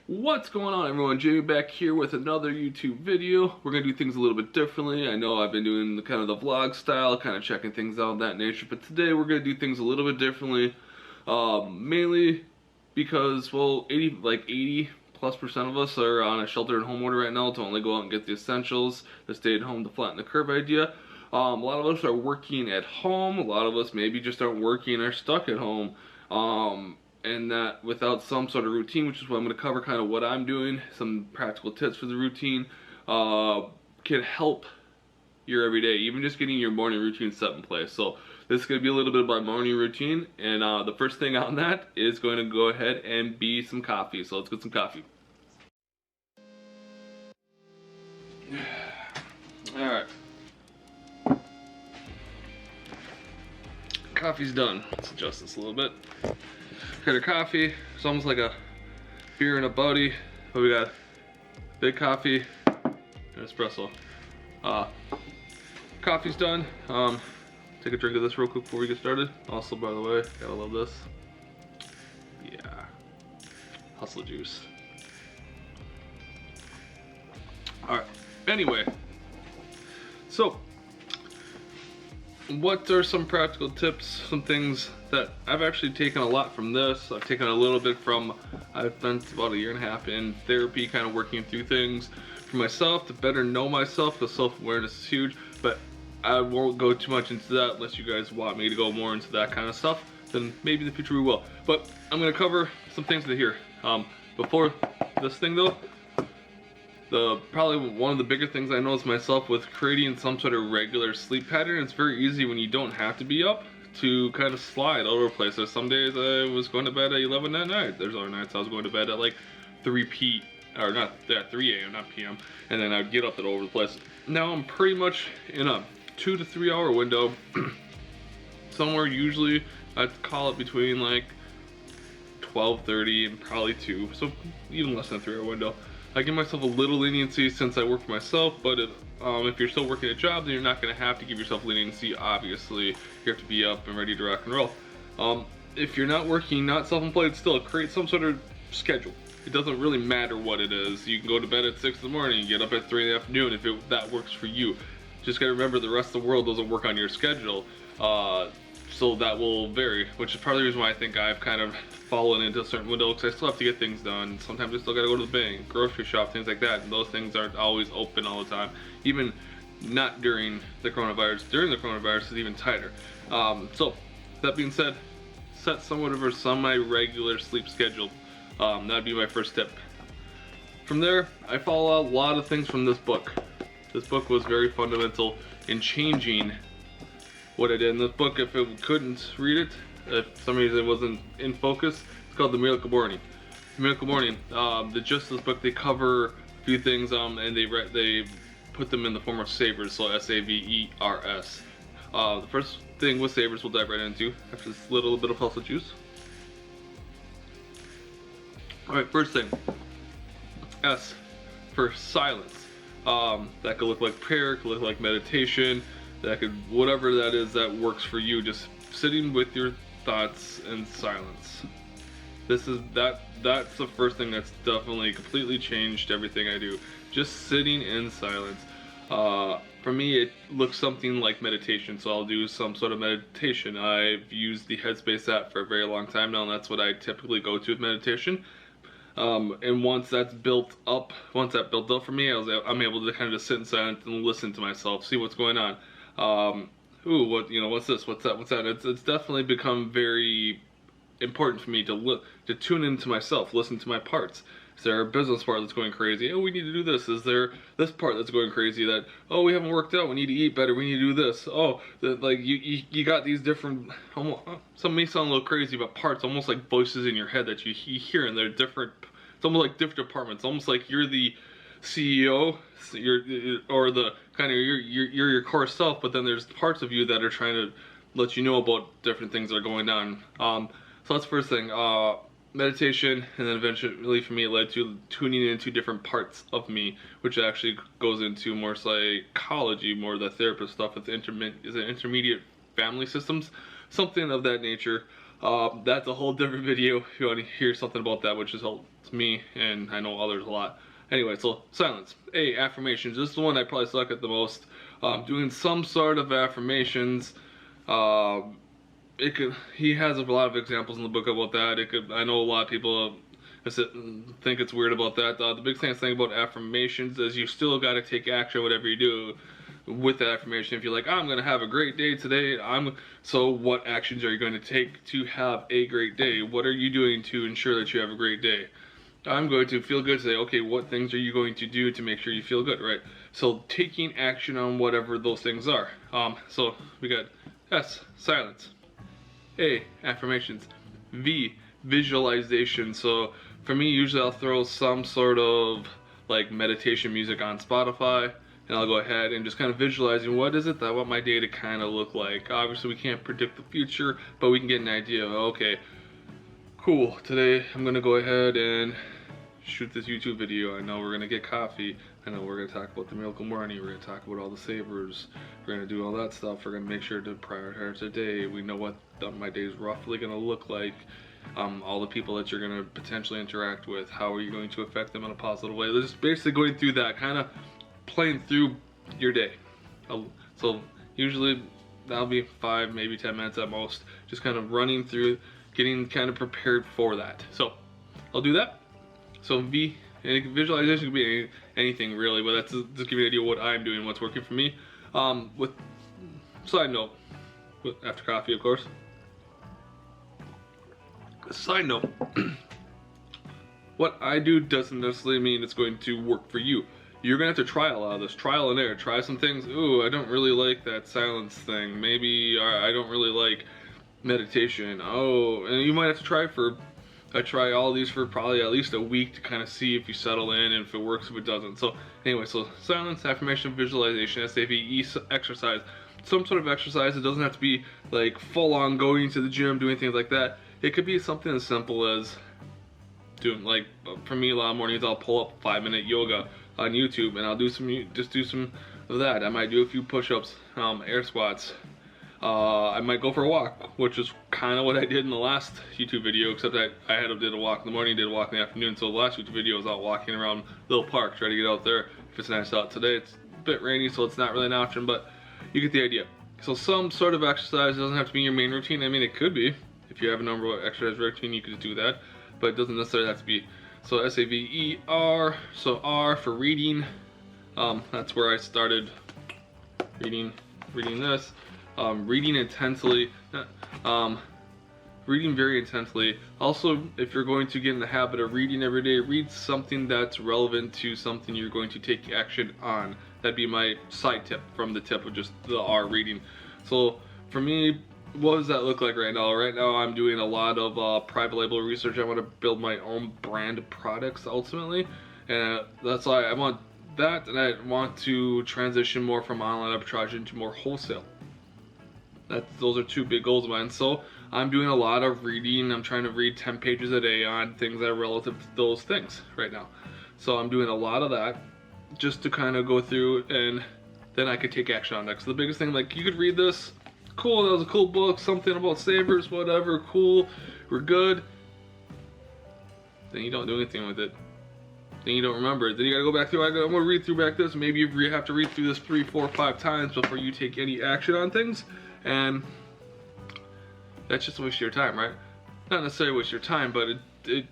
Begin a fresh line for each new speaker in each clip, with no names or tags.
What's going on, everyone? Jamie back here with another YouTube video. We're gonna do things a little bit differently. I know I've been doing the kind of the vlog style, kind of checking things out of that nature, but today we're gonna do things a little bit differently. Mainly because, well, 80+% of us are on a shelter-at-home order right now to only go out and get the essentials, to stay at home to flatten the curve idea. A lot of us are working at home. A lot of us maybe just aren't working, are stuck at home. And that without some sort of routine, which is what I'm going to cover, kind of what I'm doing, some practical tips for the routine, can help your everyday, even just getting your morning routine set in place. So this is going to be a little bit about morning routine, and the first thing on that is going to go ahead and be some coffee. So let's get some coffee. Alright. Coffee's done. Let's adjust this a little bit. Got our coffee. It's almost like a beer and a buddy, but we got big coffee and espresso. Coffee's done. Take a drink of this real quick before we get started. Also, by the way, gotta love this. Yeah, hustle juice. All right. Anyway, so what are some practical tips, some things that I've actually taken a lot from this. I've taken a little bit from, I've spent about 1.5 years in therapy, kind of working through things for myself to better know myself, because self-awareness is huge, but I won't go too much into that unless you guys want me to go more into that kind of stuff. Then maybe in the future we will. But I'm going to cover some things that here. Before this thing though, probably one of the bigger things I noticed myself with creating some sort of regular sleep pattern. It's very easy when you don't have to be up to kind of slide all over the place. There's some days I was going to bed at 11 at night. There's other nights I was going to bed at like 3 a.m., not p.m. And then I'd get up at all over the place. Now I'm pretty much in a 2 to 3 hour window. Somewhere usually I'd call it between like 12:30 and probably 2. So even less than a 3 hour window. I give myself a little leniency since I work for myself, but if you're still working a job, then you're not going to have to give yourself leniency. Obviously, you have to be up and ready to rock and roll. If you're not working, not self-employed, still create some sort of schedule. It doesn't really matter what it is. You can go to bed at 6 in the morning and get up at 3 in the afternoon if that works for you. Just got to remember the rest of the world doesn't work on your schedule. So that will vary, which is part of the reason why I think I've kind of fallen into a certain window, because I still have to get things done. Sometimes I still gotta go to the bank, grocery shop, things like that, and those things aren't always open all the time. Even not during the coronavirus. During the coronavirus is even tighter. So that being said, set somewhat of a semi-regular sleep schedule. That'd be my first tip. From there, I follow a lot of things from this book. This book was very fundamental in changing what I did in this book. If it couldn't read it, if for some reason it wasn't in focus, it's called The Miracle Morning. The Miracle Morning. The gist of this book, they cover a few things, and they put them in the form of savers, so S-A-V-E-R-S. The first thing with savers we'll dive right into after this little bit of hustle juice. Alright, first thing. S for silence. That could look like prayer, could look like meditation. That could, whatever that is that works for you, just sitting with your thoughts in silence. That's the first thing that's definitely completely changed everything I do. Just sitting in silence. For me, it looks something like meditation, so I'll do some sort of meditation. I've used the Headspace app for a very long time now, and that's what I typically go to with meditation. And once that's built up for me, I'm able to kind of just sit in silence and listen to myself, see what's going on. What's this? What's that? It's definitely become very important for me to tune into myself, listen to my parts. Is there a business part that's going crazy? Oh, we need to do this. Is there this part that's going crazy that, oh, we haven't worked out, we need to eat better, we need to do this. Oh, like you got these different, some may sound a little crazy, but parts, almost like voices in your head that you hear, and they're different. It's almost like different departments, almost like you're the CEO, or the kind of you're your core self, but then there's parts of you that are trying to let you know about different things that are going on. So that's the first thing. Meditation, and then eventually for me it led to tuning into different parts of me, which actually goes into more psychology, more of the therapist stuff with intermediate family systems, something of that nature. That's a whole different video if you want to hear something about that, which is It's me, and I know others a lot. Anyway, so silence. Affirmations. This is the one I probably suck at the most. Doing some sort of affirmations. He has a lot of examples in the book about that. I know a lot of people think it's weird about that. The big thing about affirmations is you still got to take action whatever you do with the affirmation. If you're like, I'm gonna have a great day today, so what actions are you going to take to have a great day? What are you doing to ensure that you have a great day? I'm going to feel good today. Okay, what things are you going to do to make sure you feel good, right? So taking action on whatever those things are. So we got S, silence. A, affirmations. V, visualization. So for me, usually I'll throw some sort of like meditation music on Spotify, and I'll go ahead and just kind of visualizing what is it that I want my day to kind of look like. Obviously we can't predict the future, but we can get an idea of, okay, cool, today I'm gonna go ahead and shoot this YouTube video. I know we're gonna get coffee. I know we're gonna talk about the Miracle Morning. We're gonna talk about all the savers. We're gonna do all that stuff. We're gonna make sure to prioritize our day. We know what my day is roughly gonna look like. All the people that you're gonna potentially interact with. How are you going to affect them in a positive way? Just basically going through that, kind of playing through your day. So usually that'll be 5, maybe 10 minutes at most. Just kind of running through, getting kind of prepared for that. So I'll do that. So visualization could be anything really, but that's just give you an idea of what I'm doing, what's working for me. With side note, after coffee, of course. Side note, what I do doesn't necessarily mean it's going to work for you. You're gonna have to try a lot of this, trial and error. Try some things. Ooh, I don't really like that silence thing. Maybe I don't really like meditation. Oh, and you might have to try all these for probably at least a week to kind of see if you settle in and if it works, if it doesn't. So anyway, so silence, affirmation, visualization, SAVE, exercise. Some sort of exercise. It doesn't have to be like full on going to the gym, doing things like that. It could be something as simple as doing, like, for me, a lot of mornings I'll pull up 5-minute yoga on YouTube, and I'll do some of that. I might do a few push-ups, air squats. I might go for a walk, which is kind of what I did in the last YouTube video, except that I did a walk in the morning, did a walk in the afternoon. So the last YouTube video was out walking around little parks, try to get out there if it's nice out. Today it's a bit rainy, so it's not really an option, but you get the idea. So some sort of exercise doesn't have to be your main routine. I mean, it could be. If you have a number of exercise routine, you could do that, but it doesn't necessarily have to be. So SAVER, so R for reading. That's where I started reading this. Reading intensely, reading very intensely. Also, if you're going to get in the habit of reading every day, read something that's relevant to something you're going to take action on. That'd be my side tip from the tip of just the R, reading. So for me, what does that look like right now? Right now I'm doing a lot of private label research. I want to build my own brand of products ultimately, and that's why I want that, and I want to transition more from online arbitrage into more wholesale. Those are two big goals of mine. So I'm doing a lot of reading. I'm trying to read 10 pages a day on things that are relative to those things right now. So I'm doing a lot of that just to kind of go through, and then I could take action on that. So the biggest thing, like, you could read this, cool, that was a cool book, something about savers, whatever, cool, we're good. Then you don't do anything with it. Then you don't remember it. Then you gotta go back through, I'm gonna read through back this. Maybe you have to read through this 3, 4, 5 times before you take any action on things. And that's just a waste of your time, right? Not necessarily waste your time, but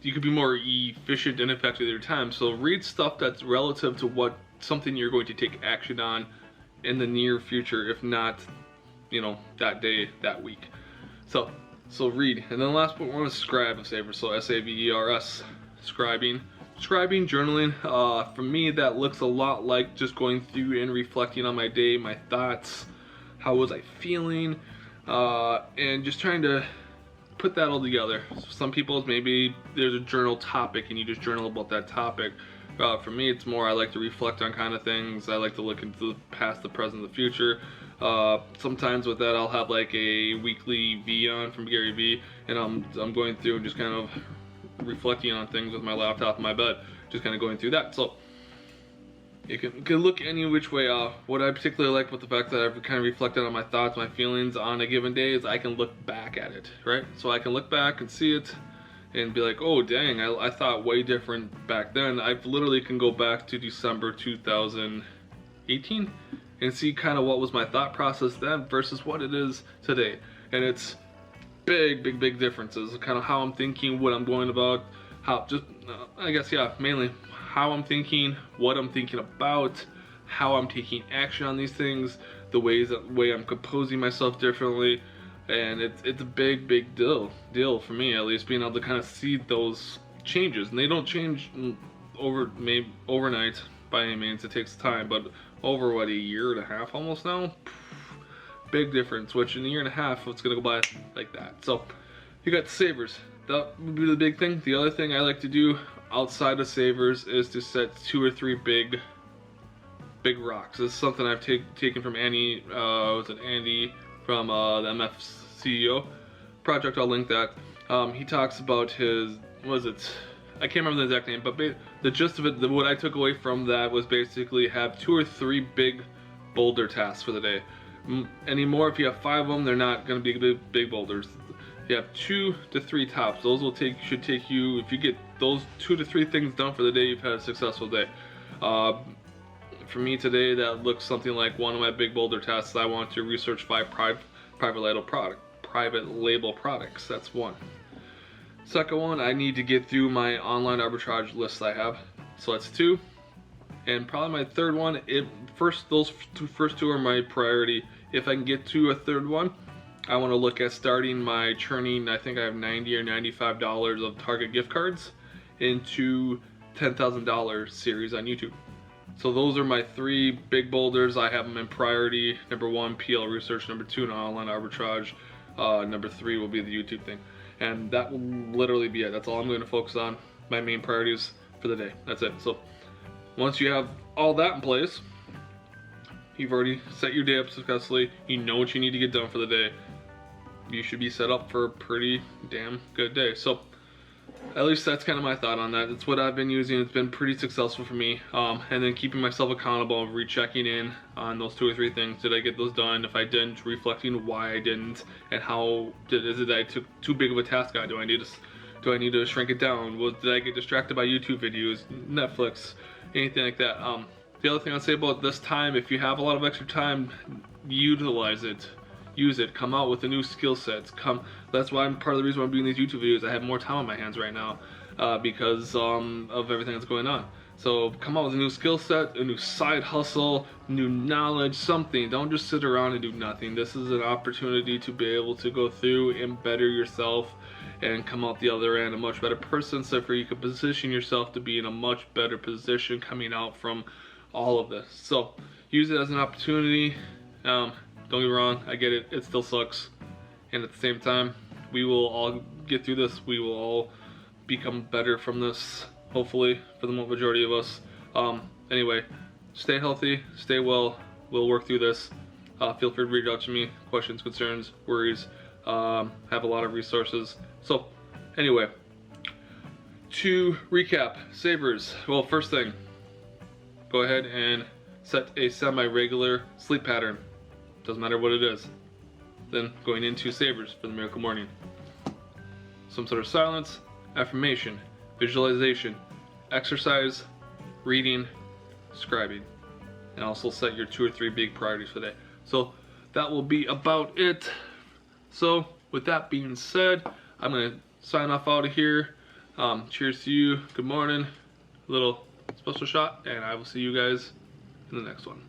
you could be more efficient and effective with your time. So read stuff that's relative to something you're going to take action on in the near future, if not, that day, that week. So read. And then the last one, we're going to scribe a saver. So SAVERS, scribing, journaling. For me, that looks a lot like just going through and reflecting on my day, my thoughts, how was I feeling, and just trying to put that all together. So some people, maybe there's a journal topic and you just journal about that topic. For me, it's more, I like to reflect on kind of things. I like to look into the past, the present, the future. Sometimes with that, I'll have like a weekly V on from Gary Vee, and I'm going through and just kind of reflecting on things with my laptop in my bed, just kind of going through that. So it can look any which way. What I particularly like with the fact that I've kind of reflected on my thoughts, my feelings on a given day, is I can look back at it, right? So I can look back and see it, and be like, oh dang, I thought way different back then. I literally can go back to December 2018 and see kind of what was my thought process then versus what it is today. And it's big differences, kind of how I'm thinking, what I'm going about, how just I guess, yeah, mainly how I'm thinking, what I'm thinking about, how I'm taking action on these things, the way I'm composing myself differently. And it's a big deal for me, at least, being able to kind of see those changes. And they don't change overnight by any means. It takes time, but over what, a year and a half almost now, big difference. Which in a year and a half, it's gonna go by like that. So you got savers. That would be the big thing. The other thing I like to do outside of savers is to set 2 or 3 big rocks. This is something I've taken from Andy. Was it Andy from the MF CEO project? I'll link that. He talks about his, I can't remember the exact name, but the gist of it, what I took away from that was basically have 2 or 3 big boulder tasks for the day. Anymore, if you have 5 of them, they're not going to be big boulders. You have 2 to 3 tops. Those should take you, if you get those 2 to 3 things done for the day, you've had a successful day. For me today, that looks something like one of my big boulder tasks. I want to research 5 private label products. That's one. Second one, I need to get through my online arbitrage list I have. So that's 2. And probably my third one, those first two are my priority. If I can get to a third one, I want to look at starting my churning. I think I have $90 or $95 of Target gift cards into $10,000 series on YouTube. So those are my 3 big boulders. I have them in priority. Number 1, PL research. Number 2, an online arbitrage. Number 3 will be the YouTube thing. And that will literally be it. That's all I'm going to focus on. My main priorities for the day. That's it. So once you have all that in place, you've already set your day up successfully. You know what you need to get done for the day. You should be set up for a pretty damn good day. So at least that's kind of my thought on that. It's what I've been using. It's been pretty successful for me. And then keeping myself accountable and rechecking in on those 2 or 3 things. Did I get those done? If I didn't, reflecting why I didn't, and is it that I took too big of a task on? Do I need to shrink it down? Did I get distracted by YouTube videos, Netflix, anything like that? The other thing I'd say about this time, if you have a lot of extra time, utilize it. Use it. Come out with a new skill set. That's why part of the reason why I'm doing these YouTube videos. I have more time on my hands right now because of everything that's going on. So come out with a new skill set, a new side hustle, new knowledge, something. Don't just sit around and do nothing. This is an opportunity to be able to go through and better yourself and come out the other end a much better person, so you can position yourself to be in a much better position coming out from all of this. So use it as an opportunity. Don't get me wrong, I get it, it still sucks. And at the same time, we will all get through this. We will all become better from this, hopefully, for the majority of us. Anyway, stay healthy, stay well. We'll work through this. Feel free to reach out to me, questions, concerns, worries. Have a lot of resources. So, anyway, to recap, savers. Well, first thing, go ahead and set a semi-regular sleep pattern. Doesn't matter what it is. Then going into savers for the miracle morning. Some sort of silence, affirmation, visualization, exercise, reading, scribing. And also set your 2 or 3 big priorities for the day. So that will be about it. So with that being said, I'm going to sign off out of here. Cheers to you. Good morning. A little special shot. And I will see you guys in the next one.